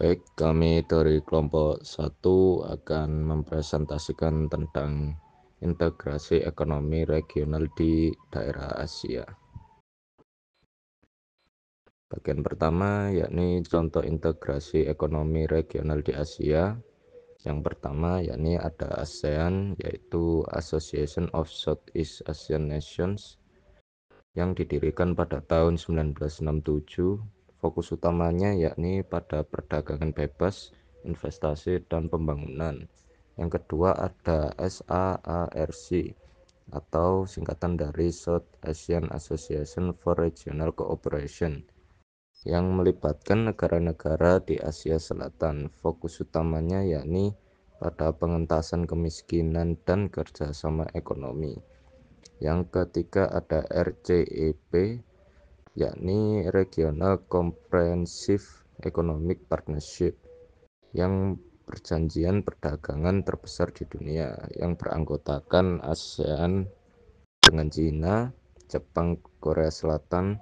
Baik, kami dari kelompok 1 akan mempresentasikan tentang integrasi ekonomi regional di daerah Asia. Bagian pertama yakni contoh integrasi ekonomi regional di Asia. Yang pertama yakni ada ASEAN, yaitu Association of Southeast Asian Nations, yang didirikan pada tahun 1967. Fokus utamanya yakni pada perdagangan bebas, investasi, dan pembangunan. Yang kedua ada SAARC, atau singkatan dari South Asian Association for Regional Cooperation, yang melibatkan negara-negara di Asia Selatan. Fokus utamanya yakni pada pengentasan kemiskinan dan kerjasama ekonomi. Yang ketiga ada RCEP, yakni Regional Comprehensive Economic Partnership, yang perjanjian perdagangan terbesar di dunia, yang beranggotakan ASEAN dengan Cina, Jepang, Korea Selatan,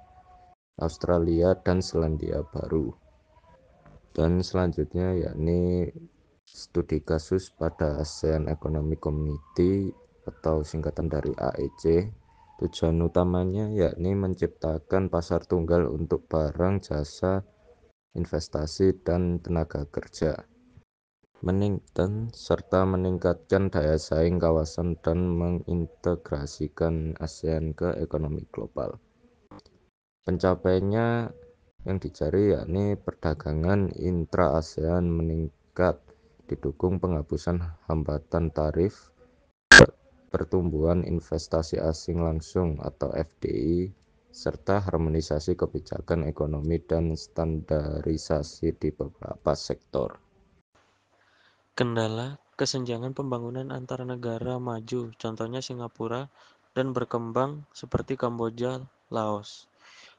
Australia, dan Selandia Baru. Dan selanjutnya yakni studi kasus pada ASEAN Economic Community atau singkatan dari AEC. Tujuan utamanya yakni menciptakan pasar tunggal untuk barang, jasa, investasi, dan tenaga kerja, serta meningkatkan daya saing kawasan dan mengintegrasikan ASEAN ke ekonomi global. Pencapaiannya yang dicari yakni perdagangan intra-ASEAN meningkat, didukung penghapusan hambatan tarif, pertumbuhan investasi asing langsung atau FDI, serta harmonisasi kebijakan ekonomi dan standarisasi di beberapa sektor. Kendala, kesenjangan pembangunan antara negara maju, contohnya Singapura, dan berkembang seperti Kamboja, Laos.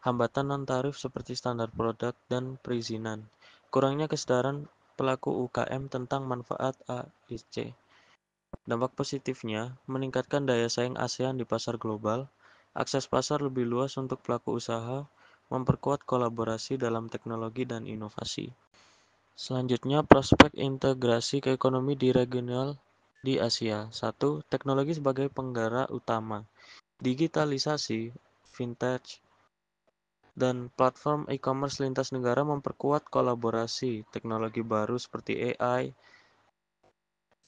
Hambatan non-tarif seperti standar produk dan perizinan. Kurangnya kesadaran pelaku UKM tentang manfaat AIC. Dampak positifnya, meningkatkan daya saing ASEAN di pasar global, akses pasar lebih luas untuk pelaku usaha, memperkuat kolaborasi dalam teknologi dan inovasi. Selanjutnya, prospek integrasi ke ekonomi di regional di Asia. 1. Teknologi sebagai penggerak utama. Digitalisasi, fintech, dan platform e-commerce lintas negara memperkuat kolaborasi. Teknologi baru seperti AI,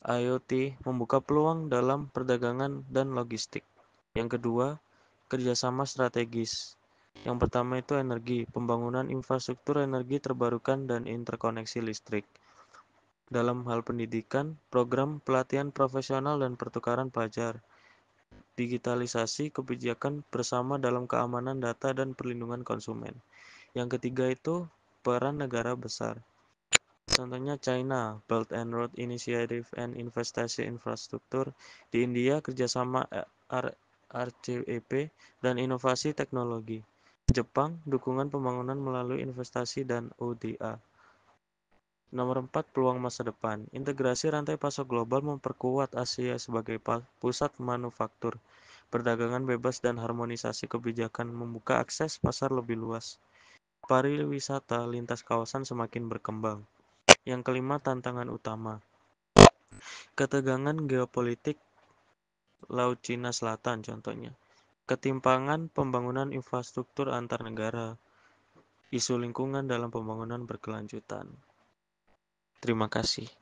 IoT membuka peluang dalam perdagangan dan logistik. Yang kedua, kerjasama strategis. Yang pertama itu energi, pembangunan infrastruktur energi terbarukan dan interkoneksi listrik. Dalam hal pendidikan, program pelatihan profesional dan pertukaran pelajar. Digitalisasi kebijakan bersama dalam keamanan data dan perlindungan konsumen. Yang ketiga itu peran negara besar. Contohnya China, Belt and Road Initiative and Investasi Infrastruktur. Di India, kerjasama RCEP dan inovasi teknologi. Jepang, dukungan pembangunan melalui investasi dan ODA. Nomor 4, peluang masa depan. Integrasi rantai pasok global memperkuat Asia sebagai pusat manufaktur. Perdagangan bebas dan harmonisasi kebijakan membuka akses pasar lebih luas. Pariwisata lintas kawasan semakin berkembang. Yang kelima, tantangan utama. Ketegangan geopolitik Laut Cina Selatan contohnya. Ketimpangan pembangunan infrastruktur antar negara. Isu lingkungan dalam pembangunan berkelanjutan. Terima kasih.